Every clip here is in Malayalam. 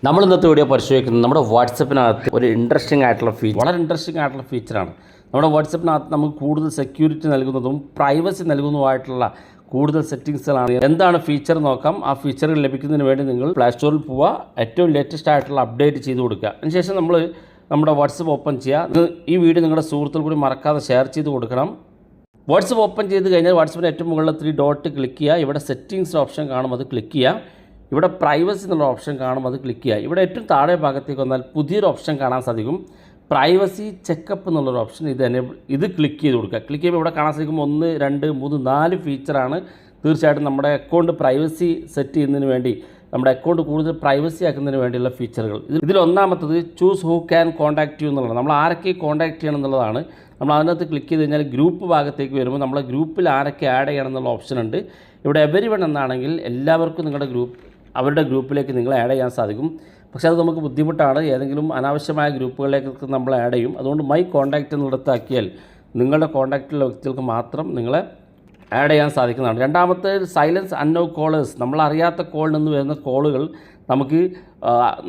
നമ്മൾ ഇന്നത്തെ വീഡിയോ പരിശോധിക്കുന്നത് നമ്മുടെ വാട്സപ്പിനകത്ത് ഒരു ഇൻട്രസ്റ്റിംഗ് ആയിട്ടുള്ള വളരെ ഇൻട്രസ്റ്റിംഗ് ആയിട്ടുള്ള ഫീച്ചറാണ്. നമ്മുടെ വാട്സപ്പിനകത്ത് നമുക്ക് കൂടുതൽ സെക്യൂരിറ്റി നൽകുന്നതും പ്രൈവസി നൽകുന്നതുമായിട്ടുള്ള കൂടുതൽ സെറ്റിങ്സുകളാണ്. എന്താണ് ഫീച്ചർ നോക്കാം. ആ ഫീച്ചറുകൾ ലഭിക്കുന്നതിന് വേണ്ടി നിങ്ങൾ പ്ലേ സ്റ്റോറിൽ പോവുക, ഏറ്റവും ലേറ്റസ്റ്റ് ആയിട്ടുള്ള അപ്ഡേറ്റ് ചെയ്ത് കൊടുക്കുക. അതിനുശേഷം നമ്മൾ നമ്മുടെ വാട്സപ്പ് ഓപ്പൺ ചെയ്യുക. ഈ വീഡിയോ നിങ്ങളുടെ സുഹൃത്തുക്കൾ കൂടി മറക്കാതെ ഷെയർ ചെയ്ത് കൊടുക്കണം. വാട്സപ്പ് ഓപ്പൺ ചെയ്ത് കഴിഞ്ഞാൽ വാട്സപ്പിൻ്റെ ഏറ്റവും മുകളിൽ 3 ഡോട്ട് ക്ലിക്ക് ചെയ്യുക. ഇവിടെ സെറ്റിങ്സ് ഓപ്ഷൻ കാണും, അത് ക്ലിക്ക് ചെയ്യുക. ഇവിടെ പ്രൈവസി എന്നുള്ള ഓപ്ഷൻ കാണും, അത് ക്ലിക്ക് ചെയ്യുക. ഇവിടെ ഏറ്റവും താഴെ ഭാഗത്തേക്ക് വന്നാൽ പുതിയൊരു ഓപ്ഷൻ കാണാൻ സാധിക്കും, പ്രൈവസി ചെക്കപ്പ് എന്നുള്ളൊരു ഓപ്ഷൻ. ഇത് ക്ലിക്ക് ചെയ്ത് കൊടുക്കുക. ക്ലിക്ക് ചെയ്യുമ്പോൾ ഇവിടെ കാണാൻ സാധിക്കും 1, 2, 3, 4 ഫീച്ചറാണ്. തീർച്ചയായിട്ടും നമ്മുടെ അക്കൗണ്ട് പ്രൈവസി സെറ്റ് ചെയ്യുന്നതിന് വേണ്ടി, നമ്മുടെ അക്കൗണ്ട് കൂടുതൽ പ്രൈവസി ആക്കുന്നതിന് വേണ്ടിയുള്ള ഫീച്ചറുകൾ. ഇതിൽ ഒന്നാമത്തത് choose who can contact you എന്നുള്ളതാണ്. നമ്മൾ ആരൊക്കെ കോൺടാക്റ്റ് ചെയ്യണം എന്നുള്ളതാണ്. നമ്മൾ അതിനകത്ത് ക്ലിക്ക് ചെയ്ത് കഴിഞ്ഞാൽ ഗ്രൂപ്പ് ഭാഗത്തേക്ക് വരുമ്പോൾ നമ്മളെ ഗ്രൂപ്പിൽ ആരൊക്കെ ആഡ് ചെയ്യണം എന്നുള്ള ഓപ്ഷൻ ഉണ്ട്. ഇവിടെ എവരിവൺ എന്നാണെങ്കിൽ എല്ലാവർക്കും നിങ്ങളുടെ അവരുടെ ഗ്രൂപ്പിലേക്ക് നിങ്ങൾ ആഡ് ചെയ്യാൻ സാധിക്കും. പക്ഷേ അത് നമുക്ക് ബുദ്ധിമുട്ടാണ്. ഏതെങ്കിലും അനാവശ്യമായ ഗ്രൂപ്പുകളിലേക്ക് നമ്മൾ ആഡ് ചെയ്യും. അതുകൊണ്ട് മൈ കോൺടാക്റ്റ് എന്നുള്ളതാക്കിയാൽ നിങ്ങളുടെ കോൺടാക്റ്റിലുള്ള വ്യക്തികൾക്ക് മാത്രം നിങ്ങളെ ആഡ് ചെയ്യാൻ സാധിക്കുന്നതാണ്. രണ്ടാമത്തെ സൈലൻസ് അൺനോ കോളേഴ്സ്. നമ്മളറിയാത്ത കോളിൽ നിന്ന് വരുന്ന കോളുകൾ നമുക്ക്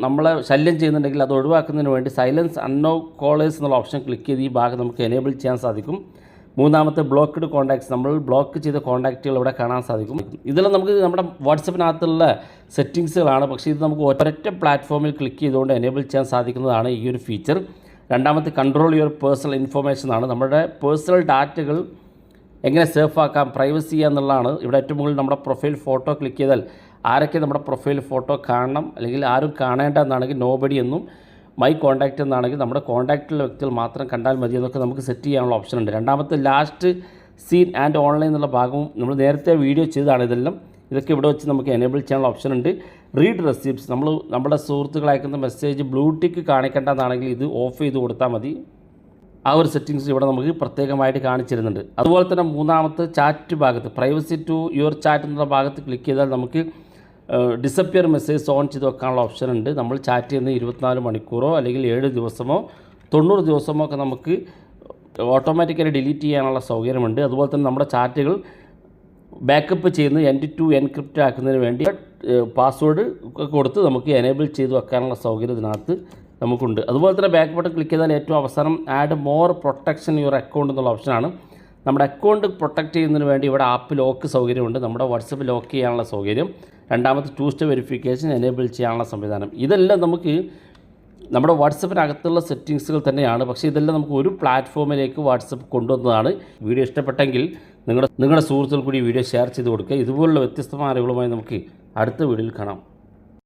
നമ്മളെ ശല്യം ചെയ്യുന്നുണ്ടെങ്കിൽ അത് ഒഴിവാക്കുന്നതിന് വേണ്ടി സൈലൻസ് അൺനോ കോളേഴ്സ് എന്നുള്ള ഓപ്ഷൻ ക്ലിക്ക് ചെയ്ത് ഈ ഭാഗം നമുക്ക് എനേബിൾ ചെയ്യാൻ സാധിക്കും. മൂന്നാമത്തെ ബ്ലോക്ക്ഡ് കോൺടാക്ട്സ്. നമ്മൾ ബ്ലോക്ക് ചെയ്ത കോൺടാക്റ്റുകൾ ഇവിടെ കാണാൻ സാധിക്കും. ഇതെല്ലാം നമുക്ക് നമ്മുടെ വാട്സപ്പിനകത്തുള്ള സെറ്റിങ്സുകളാണ്. പക്ഷേ ഇത് നമുക്ക് ഒരൊറ്റ പ്ലാറ്റ്ഫോമിൽ ക്ലിക്ക് ചെയ്തുകൊണ്ട് എനേബിൾ ചെയ്യാൻ സാധിക്കുന്നതാണ് ഈ ഒരു ഫീച്ചർ. രണ്ടാമത്തെ കൺട്രോൾ യുവർ പേഴ്സണൽ ഇൻഫർമേഷൻ ആണ്. നമ്മുടെ പേഴ്സണൽ ഡാറ്റകൾ എങ്ങനെ സേഫ് ആക്കാം, പ്രൈവസി ചെയ്യുക എന്നുള്ളതാണ്. ഇവിടെ ഏറ്റവും മുകളിൽ നമ്മുടെ പ്രൊഫൈൽ ഫോട്ടോ ക്ലിക്ക് ചെയ്താൽ ആരൊക്കെ നമ്മുടെ പ്രൊഫൈൽ ഫോട്ടോ കാണണം, അല്ലെങ്കിൽ ആരും കാണേണ്ട എന്നാണെങ്കിൽ നോബഡി എന്നും, മൈ കോൺടാക്റ്റ് എന്നാണെങ്കിൽ നമ്മുടെ കോൺടാക്റ്റിലുള്ള വ്യക്തികൾ മാത്രം കണ്ടാൽ മതി എന്നൊക്കെ നമുക്ക് സെറ്റ് ചെയ്യാനുള്ള ഓപ്ഷൻ ഉണ്ട്. രണ്ടാമത്തെ ലാസ്റ്റ് സീൻ ആൻഡ് ഓൺലൈൻ എന്നുള്ള ഭാഗവും നമ്മൾ നേരത്തെ വീഡിയോ ചെയ്തതാണ്. ഇതൊക്കെ ഇവിടെ വെച്ച് നമുക്ക് എനേബിൾ ചെയ്യാനുള്ള ഓപ്ഷൻ ഉണ്ട്. Read receipts. നമ്മുടെ സുഹൃത്തുക്കൾ അയക്കുന്ന മെസ്സേജ് ബ്ലൂ ടിക്ക് കാണിക്കേണ്ടതാണെങ്കിൽ ഇത് ഓഫ് ചെയ്ത് കൊടുത്താൽ മതി. ആ ഒരു സെറ്റിങ്സ് ഇവിടെ നമുക്ക് പ്രത്യേകമായിട്ട് കാണിച്ചിരുന്നുണ്ട്. അതുപോലെ തന്നെ മൂന്നാമത്തെ ചാറ്റ് ഭാഗത്ത് പ്രൈവസി ടു യുവർ ചാറ്റ് എന്നുള്ള ഭാഗത്ത് ക്ലിക്ക് ചെയ്താൽ നമുക്ക് ഡിസപ്പിയർ മെസ്സേജ് ഓൺ ചെയ്ത് വെക്കാനുള്ള ഓപ്ഷൻ ഉണ്ട്. നമ്മൾ ചാറ്റ് ചെയ്യുന്ന 24 മണിക്കൂറോ അല്ലെങ്കിൽ 7 ദിവസമോ 90 ദിവസമോ ഒക്കെ നമുക്ക് ഓട്ടോമാറ്റിക്കലി ഡിലീറ്റ് ചെയ്യാനുള്ള സൗകര്യമുണ്ട്. അതുപോലെ തന്നെ നമ്മുടെ ചാറ്റുകൾ ബാക്കപ്പ് ചെയ്യുന്ന എൻഡ് ടു എൻക്രിപ്റ്റ് ആക്കുന്നതിന് വേണ്ടി പാസ്വേഡ് കൊടുത്ത് നമുക്ക് എനേബിൾ ചെയ്ത് വെക്കാനുള്ള സൗകര്യം ഇതിനകത്ത് നമുക്കുണ്ട്. അതുപോലെ തന്നെ ബാക്ക് ബട്ടൺ ക്ലിക്ക് ചെയ്താൽ ഏറ്റവും അവസാനം add more protection your account എന്നുള്ള ഓപ്ഷനാണ്. നമ്മുടെ അക്കൗണ്ട് പ്രൊട്ടക്റ്റ് ചെയ്യുന്നതിന് വേണ്ടി ഇവിടെ ആപ്പ് ലോക്ക് സൗകര്യമുണ്ട്, നമ്മുടെ വാട്സപ്പ് ലോക്ക് ചെയ്യാനുള്ള സൗകര്യം. രണ്ടാമത്തെ 2 സ്റ്റെപ്പ് വെരിഫിക്കേഷൻ എനേബിൾ ചെയ്യാനുള്ള സംവിധാനം. ഇതെല്ലാം നമുക്ക് നമ്മുടെ വാട്സപ്പിനകത്തുള്ള സെറ്റിങ്സുകൾ തന്നെയാണ്. പക്ഷേ ഇതെല്ലാം നമുക്ക് ഒരു പ്ലാറ്റ്ഫോമിലേക്ക് വാട്സപ്പ് കൊണ്ടുവന്നതാണ്. വീഡിയോ ഇഷ്ടപ്പെട്ടെങ്കിൽ നിങ്ങളുടെ സുഹൃത്തുക്കൾ കൂടി വീഡിയോ ഷെയർ ചെയ്ത് കൊടുക്കുക. ഇതുപോലുള്ള വ്യത്യസ്തമായ അറിവുകളുമായി നമുക്ക് അടുത്ത വീഡിയോയിൽ കാണാം.